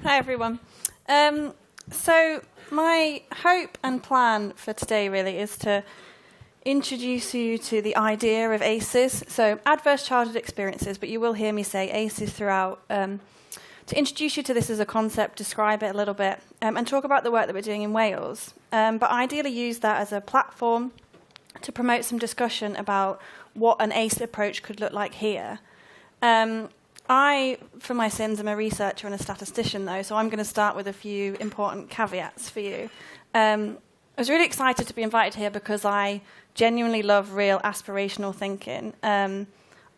Hi everyone. So my hope and plan for today really is to introduce you to the idea of ACEs, so adverse childhood experiences, but you will hear me say ACEs throughout, to introduce you to this as a concept, describe it a little bit, and talk about the work that we're doing in Wales, but ideally use that as a platform to promote some discussion about what an ACE approach could look like here. I, for my sins, am a researcher and a statistician, though, so I'm going to start with a few important caveats for you. I was really excited to be invited here because I genuinely love real aspirational thinking.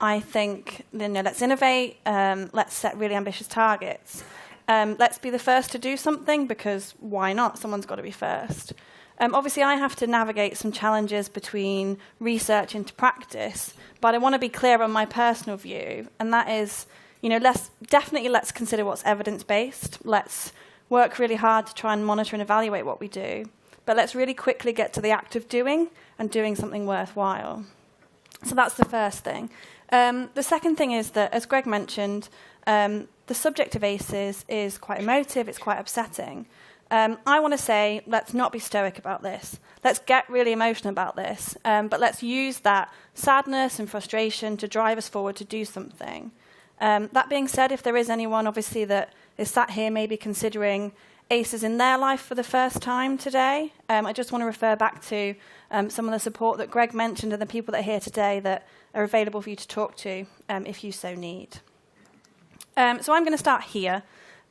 I think, let's innovate, let's set really ambitious targets. Let's be the first to do something, because why not? Someone's got to be first. Obviously, I have to navigate some challenges between research into practice, but I want to be clear on my personal view, and that is, let's consider what's evidence-based. Let's work really hard to try and monitor and evaluate what we do, but let's really quickly get to the act of doing and doing something worthwhile. So that's the first thing. The second thing is that, as Greg mentioned, the subject of ACEs is quite emotive, it's quite upsetting. I want to say, let's not be stoic about this. Let's get really emotional about this, but let's use that sadness and frustration to drive us forward to do something. That being said, if there is anyone, obviously, that is sat here maybe considering ACEs in their life for the first time today, I just want to refer back to some of the support that Greg mentioned and the people that are here today that are available for you to talk to if you so need. So I'm going to start here.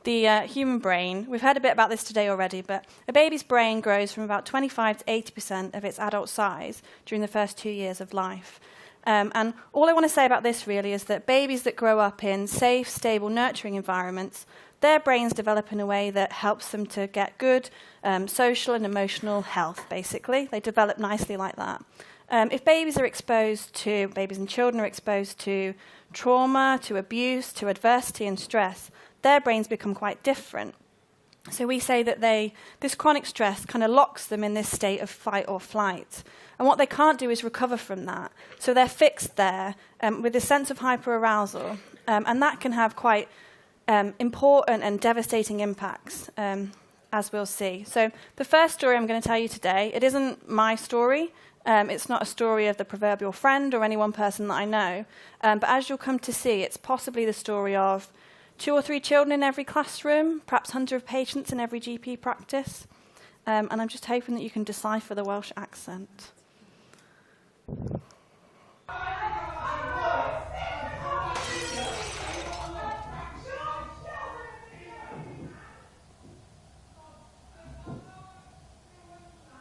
The human brain, we've heard a bit about this today already, but a baby's brain grows from about 25 to 80% of its adult size during the first 2 years of life. And all I want to say about this really is that babies that grow up in safe, stable, nurturing environments, their brains develop in a way that helps them to get good social and emotional health, basically. They develop nicely like that. If babies and children are exposed to trauma, to abuse, to adversity and stress, their brains become quite different. So we say that this chronic stress kind of locks them in this state of fight or flight. And what they can't do is recover from that. So they're fixed there with a sense of hyperarousal. And that can have quite important and devastating impacts, as we'll see. So the first story I'm going to tell you today, it isn't my story. It's not a story of the proverbial friend or any one person that I know. But as you'll come to see, it's possibly the story of 2 or 3 children in every classroom, perhaps hundreds of patients in every GP practice. And I'm just hoping that you can decipher the Welsh accent.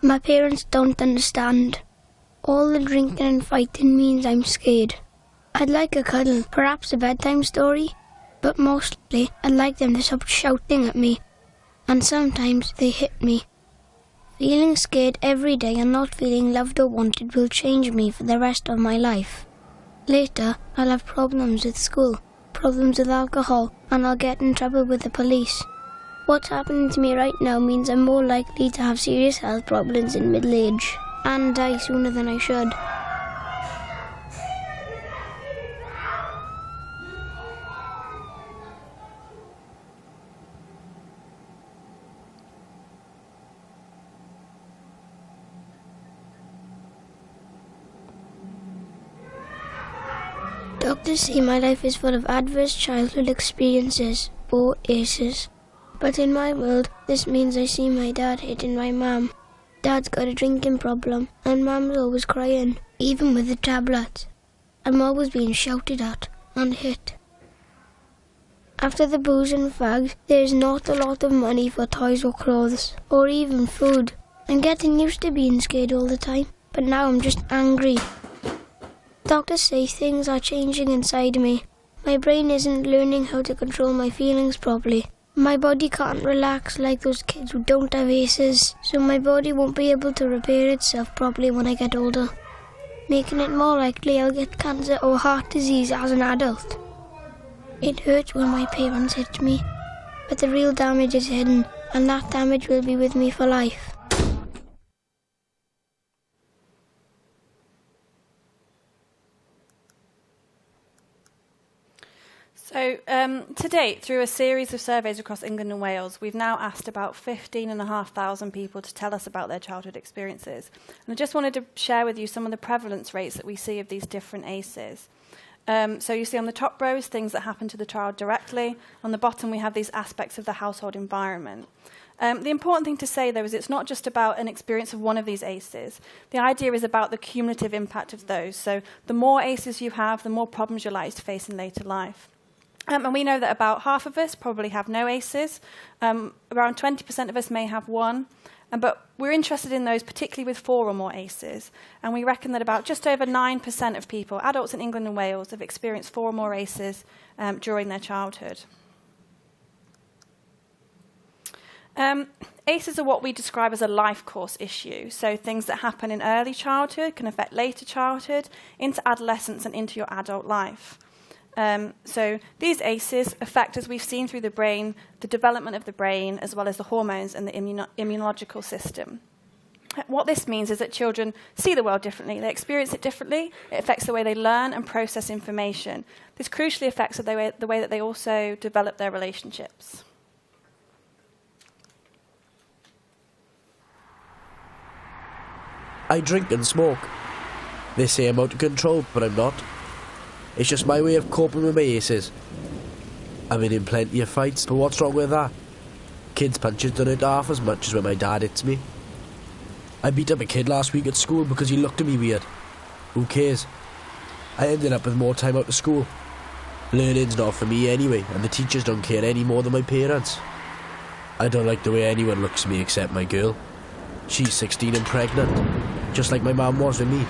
My parents don't understand. All the drinking and fighting means I'm scared. I'd like a cuddle, perhaps a bedtime story. But mostly, I'd like them to stop shouting at me, and sometimes they hit me. Feeling scared every day and not feeling loved or wanted will change me for the rest of my life. Later, I'll have problems with school, problems with alcohol, and I'll get in trouble with the police. What's happening to me right now means I'm more likely to have serious health problems in middle age, and die sooner than I should. Doctors say my life is full of adverse childhood experiences, or ACEs. But in my world, this means I see my dad hitting my mum. Dad's got a drinking problem, and mum's always crying, even with the tablets. I'm always being shouted at and hit. After the booze and fags, there's not a lot of money for toys or clothes, or even food. I'm getting used to being scared all the time, but now I'm just angry. Doctors say things are changing inside me. My brain isn't learning how to control my feelings properly. My body can't relax like those kids who don't have ACEs, so my body won't be able to repair itself properly when I get older, making it more likely I'll get cancer or heart disease as an adult. It hurts when my parents hit me, but the real damage is hidden, and that damage will be with me for life. So to date, through a series of surveys across England and Wales, we've now asked about 15,500 people to tell us about their childhood experiences. And I just wanted to share with you some of the prevalence rates that we see of these different ACEs. So you see on the top row is things that happen to the child directly. On the bottom, we have these aspects of the household environment. The important thing to say, though, is it's not just about an experience of one of these ACEs. The idea is about the cumulative impact of those. So the more ACEs you have, the more problems you're likely to face in later life. And we know that about half of us probably have no ACEs. Around 20% of us may have one. But we're interested in those, particularly with 4 or more ACEs. And we reckon that about just over 9% of people, adults in England and Wales, have experienced 4 or more ACEs during their childhood. ACEs are what we describe as a life course issue. So things that happen in early childhood can affect later childhood, into adolescence and into your adult life. So these ACEs affect, as we've seen through the brain, the development of the brain, as well as the hormones and the immunological system. What this means is that children see the world differently. They experience it differently. It affects the way they learn and process information. This crucially affects the way that they also develop their relationships. I drink and smoke. They say I'm out of control, but I'm not. It's just my way of coping with my ACEs. I've been in plenty of fights, but what's wrong with that? Kids' punches don't hit half as much as when my dad hits me. I beat up a kid last week at school because he looked at me weird. Who cares? I ended up with more time out of school. Learning's not for me anyway, and the teachers don't care any more than my parents. I don't like the way anyone looks at me except my girl. She's 16 and pregnant, just like my mum was with me.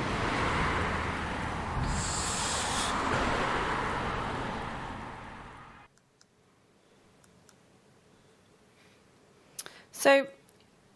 So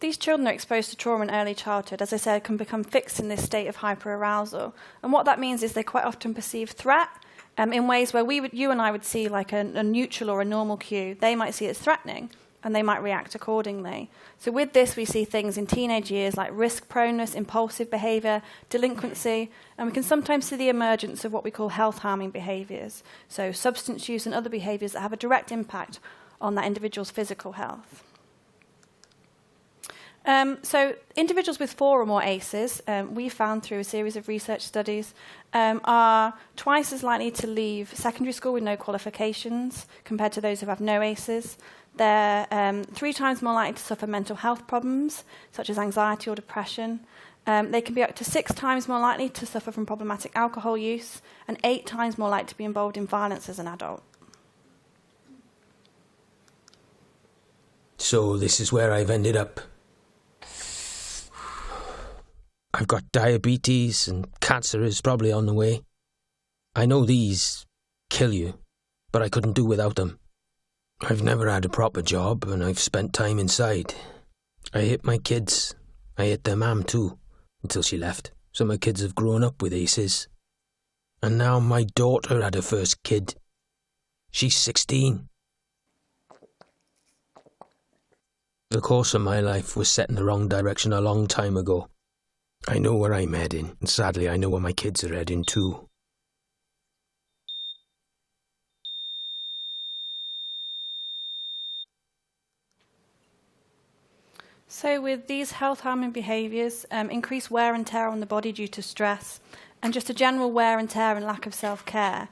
these children are exposed to trauma in early childhood, as I said, can become fixed in this state of hyperarousal. And what that means is they quite often perceive threat in ways where you and I would see like a neutral or a normal cue. They might see it as threatening, and they might react accordingly. So with this, we see things in teenage years like risk proneness, impulsive behaviour, delinquency, and we can sometimes see the emergence of what we call health-harming behaviours, so substance use and other behaviours that have a direct impact on that individual's physical health. So individuals with 4 or more ACEs, we found through a series of research studies, are twice as likely to leave secondary school with no qualifications compared to those who have no ACEs. They're 3 times more likely to suffer mental health problems, such as anxiety or depression. They can be up to 6 times more likely to suffer from problematic alcohol use, and 8 times more likely to be involved in violence as an adult. So this is where I've ended up. I've got diabetes and cancer is probably on the way. I know these kill you, but I couldn't do without them. I've never had a proper job and I've spent time inside. I hit my kids. I hit their mum too, until she left. So my kids have grown up with ACEs. And now my daughter had her first kid. She's 16. The course of my life was set in the wrong direction a long time ago. I know where I'm heading, and sadly I know where my kids are heading too. So with these health-harming behaviours, increased wear and tear on the body due to stress, and just a general wear and tear and lack of self-care,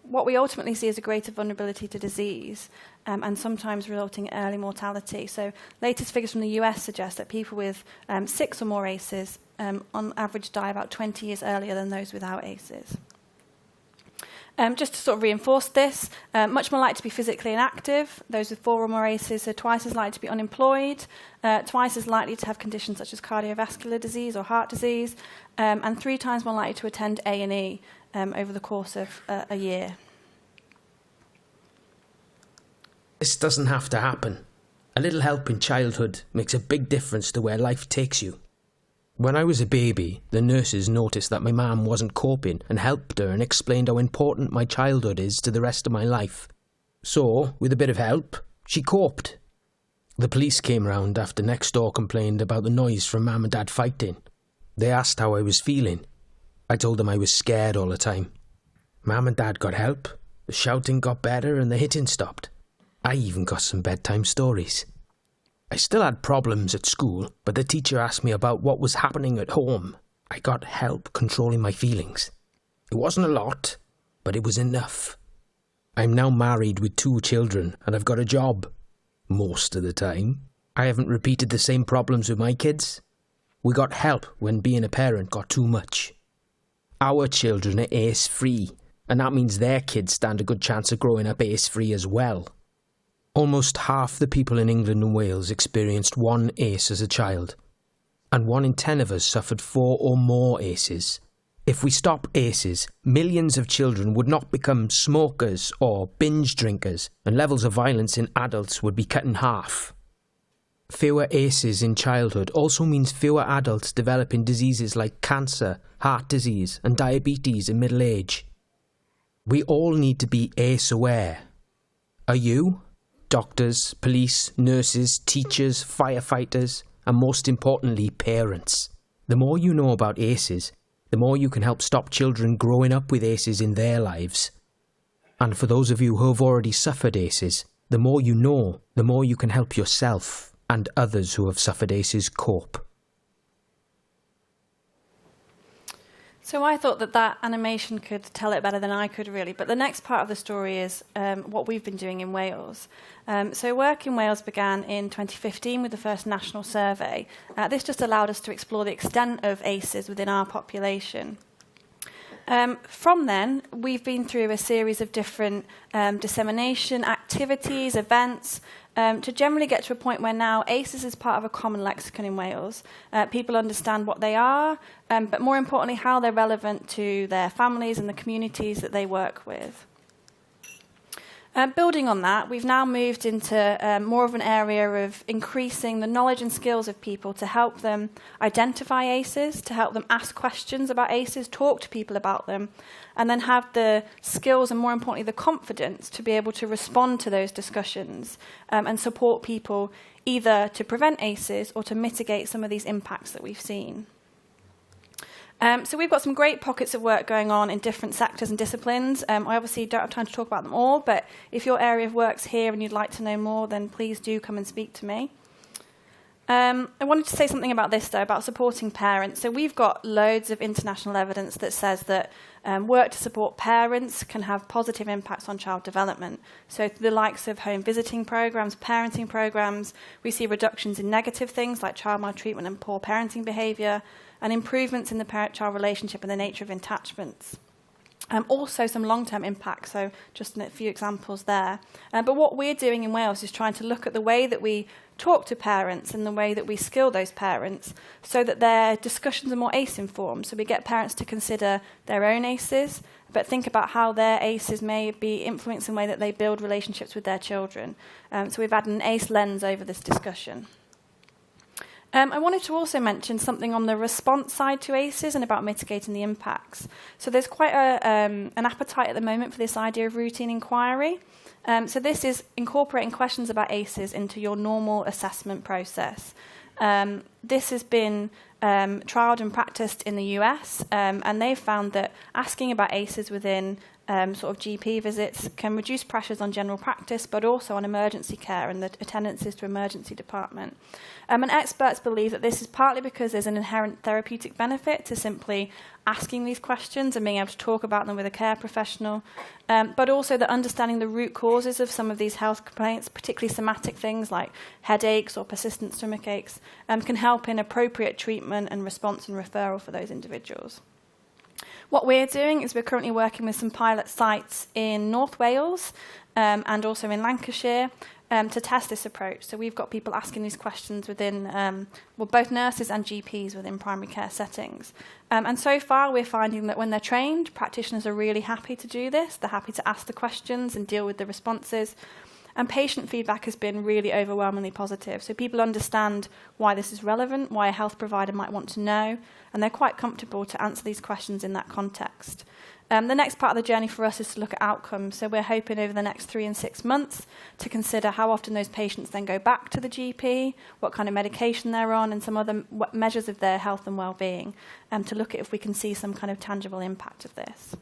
what we ultimately see is a greater vulnerability to disease, and sometimes resulting in early mortality. So latest figures from the US suggest that people with 6 or more ACEs on average die about 20 years earlier than those without ACEs. Just to sort of reinforce this, much more likely to be physically inactive. Those with 4 or more ACEs are twice as likely to be unemployed, twice as likely to have conditions such as cardiovascular disease or heart disease, and 3 times more likely to attend A&E over the course of a year. This doesn't have to happen. A little help in childhood makes a big difference to where life takes you. When I was a baby, the nurses noticed that my mum wasn't coping and helped her and explained how important my childhood is to the rest of my life. So, with a bit of help, she coped. The police came round after next door complained about the noise from Mum and Dad fighting. They asked how I was feeling. I told them I was scared all the time. Mum and Dad got help. The shouting got better and the hitting stopped. I even got some bedtime stories. I still had problems at school, but the teacher asked me about what was happening at home. I got help controlling my feelings. It wasn't a lot, but it was enough. I'm now married with 2 children and I've got a job. Most of the time. I haven't repeated the same problems with my kids. We got help when being a parent got too much. Our children are ACE-free, and that means their kids stand a good chance of growing up ACE-free as well. Almost half the people in England and Wales experienced 1 ACE as a child, and 1 in 10 of us suffered 4 or more ACEs. If we stop ACEs, millions of children would not become smokers or binge drinkers, and levels of violence in adults would be cut in half. Fewer ACEs in childhood also means fewer adults developing diseases like cancer, heart disease, and diabetes in middle age. We all need to be ACE aware. Are you? Doctors, police, nurses, teachers, firefighters, and most importantly, parents. The more you know about ACEs, the more you can help stop children growing up with ACEs in their lives. And for those of you who have already suffered ACEs, the more you know, the more you can help yourself and others who have suffered ACEs cope. So I thought that animation could tell it better than I could, really. But the next part of the story is what we've been doing in Wales. So work in Wales began in 2015 with the first national survey. This just allowed us to explore the extent of ACEs within our population. From then, we've been through a series of different dissemination activities, events, to generally get to a point where now ACEs is part of a common lexicon in Wales. People understand what they are, but more importantly, how they're relevant to their families and the communities that they work with. Building on that, we've now moved into more of an area of increasing the knowledge and skills of people to help them identify ACEs, to help them ask questions about ACEs, talk to people about them, and then have the skills and, more importantly, the confidence to be able to respond to those discussions and support people either to prevent ACEs or to mitigate some of these impacts that we've seen. So we've got some great pockets of work going on in different sectors and disciplines. I obviously don't have time to talk about them all, but if your area of work's here and you'd like to know more, then please do come and speak to me. I wanted to say something about this, though, about supporting parents. So we've got loads of international evidence that says that work to support parents can have positive impacts on child development. So the likes of home visiting programs, parenting programs, we see reductions in negative things like child maltreatment and poor parenting behaviour, and improvements in the parent-child relationship and the nature of attachments. Also some long-term impacts, so just a few examples there. But what we're doing in Wales is trying to look at the way that we talk to parents and the way that we skill those parents so that their discussions are more ACE-informed. So we get parents to consider their own ACEs, but think about how their ACEs may be influenced in the way that they build relationships with their children. So we've added an ACE lens over this discussion. I wanted to also mention something on the response side to ACEs and about mitigating the impacts. So there's quite an appetite at the moment for this idea of routine inquiry. So this is incorporating questions about ACEs into your normal assessment process. This has been trialled and practiced in the US, and they've found that asking about ACEs within sort of GP visits can reduce pressures on general practice, but also on emergency care and the attendances to emergency department. And experts believe that this is partly because there's an inherent therapeutic benefit to simply asking these questions and being able to talk about them with a care professional, but also that understanding the root causes of some of these health complaints, particularly somatic things like headaches or persistent stomach aches, can help in appropriate treatment and response and referral for those individuals. What we're doing is we're currently working with some pilot sites in North Wales and also in Lancashire to test this approach. So we've got people asking these questions within, both nurses and GPs within primary care settings. And so far we're finding that when they're trained, practitioners are really happy to do this. They're happy to ask the questions and deal with the responses. And patient feedback has been really overwhelmingly positive. So people understand why this is relevant, why a health provider might want to know, and they're quite comfortable to answer these questions in that context. The next part of the journey for us is to look at outcomes. So we're hoping over the next 3 and 6 months to consider how often those patients then go back to the GP, what kind of medication they're on, and some other measures of their health and well-being, to look at if we can see some kind of tangible impact of this.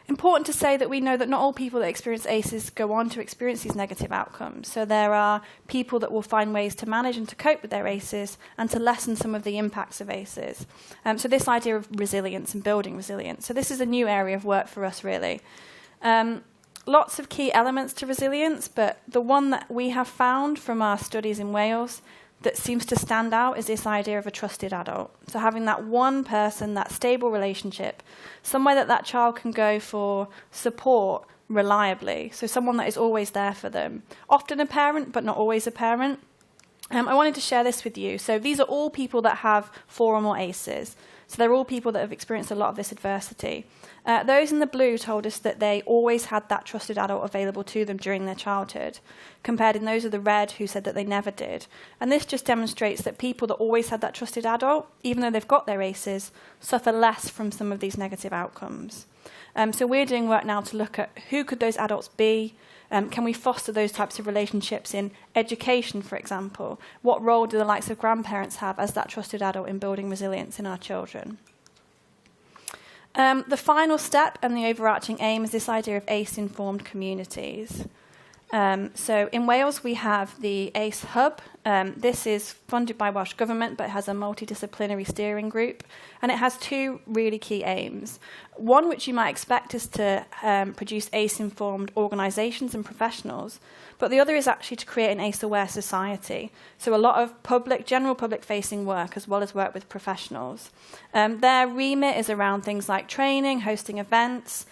Important to say that we know that not all people that experience ACEs go on to experience these negative outcomes. So there are people that will find ways to manage and to cope with their ACEs and to lessen some of the impacts of ACEs. So this idea of resilience and building resilience. So this is a new area of work for us, really. Lots of key elements to resilience, but the one that we have found from our studies in Wales that seems to stand out is this idea of a trusted adult. So having that one person, that stable relationship, somewhere that that child can go for support reliably. So someone that is always there for them. Often a parent, but not always a parent. I wanted to share this with you. So these are all people that have 4 or more ACEs. So they're all people that have experienced a lot of this adversity. Those in the blue told us that they always had that trusted adult available to them during their childhood, compared in those of the red who said that they never did. And this just demonstrates that people that always had that trusted adult, even though they've got their ACEs, suffer less from some of these negative outcomes. So we're doing work now to look at who could those adults be. Can we foster those types of relationships in education, for example? What role do the likes of grandparents have as that trusted adult in building resilience in our children? The final step and the overarching aim is this idea of ACE-informed communities. So in Wales, we have the ACE Hub. This is funded by Welsh Government, but it has a multidisciplinary steering group. And it has 2 really key aims. One, which you might expect, is to produce ACE-informed organisations and professionals. But the other is actually to create an ACE-aware society. So a lot of general public-facing work, as well as work with professionals. Their remit is around things like training, hosting events,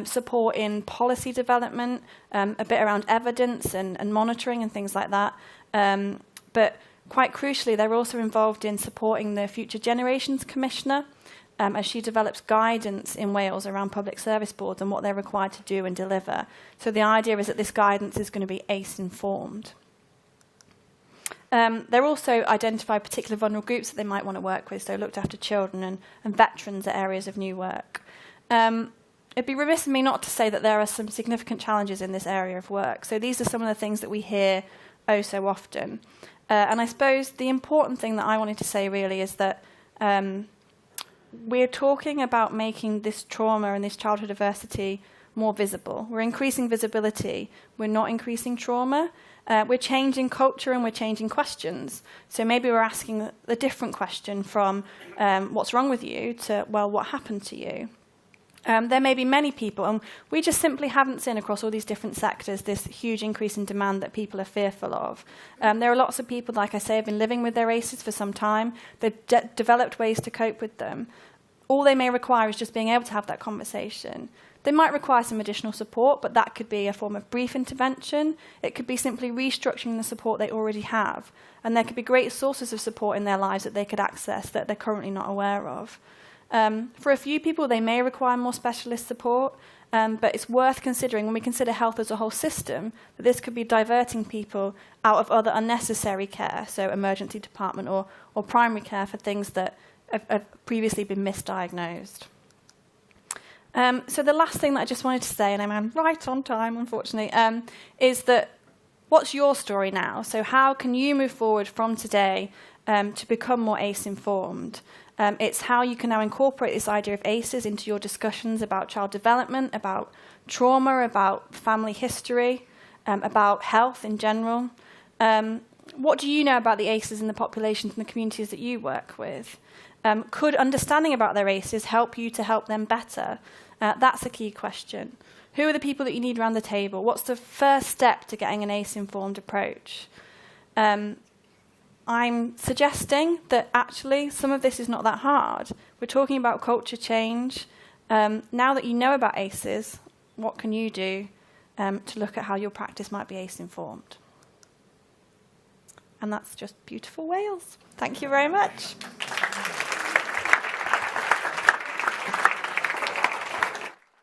support in policy development, a bit around evidence and monitoring and things like that. But quite crucially, they're also involved in supporting the Future Generations Commissioner as she develops guidance in Wales around public service boards and what they're required to do and deliver. So the idea is that this guidance is going to be ACE-informed. They're also identified particular vulnerable groups that they might want to work with, so looked after children and veterans are areas of new work. It'd be remiss of me not to say that there are some significant challenges in this area of work. So these are some of the things that we hear oh so often. And I suppose the important thing that I wanted to say really is that we're talking about making this trauma and this childhood adversity more visible. We're increasing visibility. We're not increasing trauma. We're changing culture and we're changing questions. So maybe we're asking a different question from what's wrong with you to, well, what happened to you? There may be many people, and we just simply haven't seen across all these different sectors this huge increase in demand that people are fearful of. There are lots of people, like I say, have been living with their ACEs for some time. They've developed ways to cope with them. All they may require is just being able to have that conversation. They might require some additional support, but that could be a form of brief intervention. It could be simply restructuring the support they already have. And there could be great sources of support in their lives that they could access that they're currently not aware of. For a few people, they may require more specialist support, but it's worth considering when we consider health as a whole system that this could be diverting people out of other unnecessary care, so emergency department or primary care for things that have previously been misdiagnosed. So the last thing that I just wanted to say, and I'm right on time, unfortunately, is that what's your story now? So how can you move forward from today to become more ACE-informed? It's how you can now incorporate this idea of ACEs into your discussions about child development, about trauma, about family history, about health in general. What do you know about the ACEs in the populations and the communities that you work with? Could understanding about their ACEs help you to help them better? That's a key question. Who are the people that you need around the table? What's the first step to getting an ACE-informed approach? I'm suggesting that actually some of this is not that hard. We're talking about culture change. Now that you know about ACEs, what can you do to look at how your practice might be ACE-informed? And that's just beautiful Wales. Thank you very much.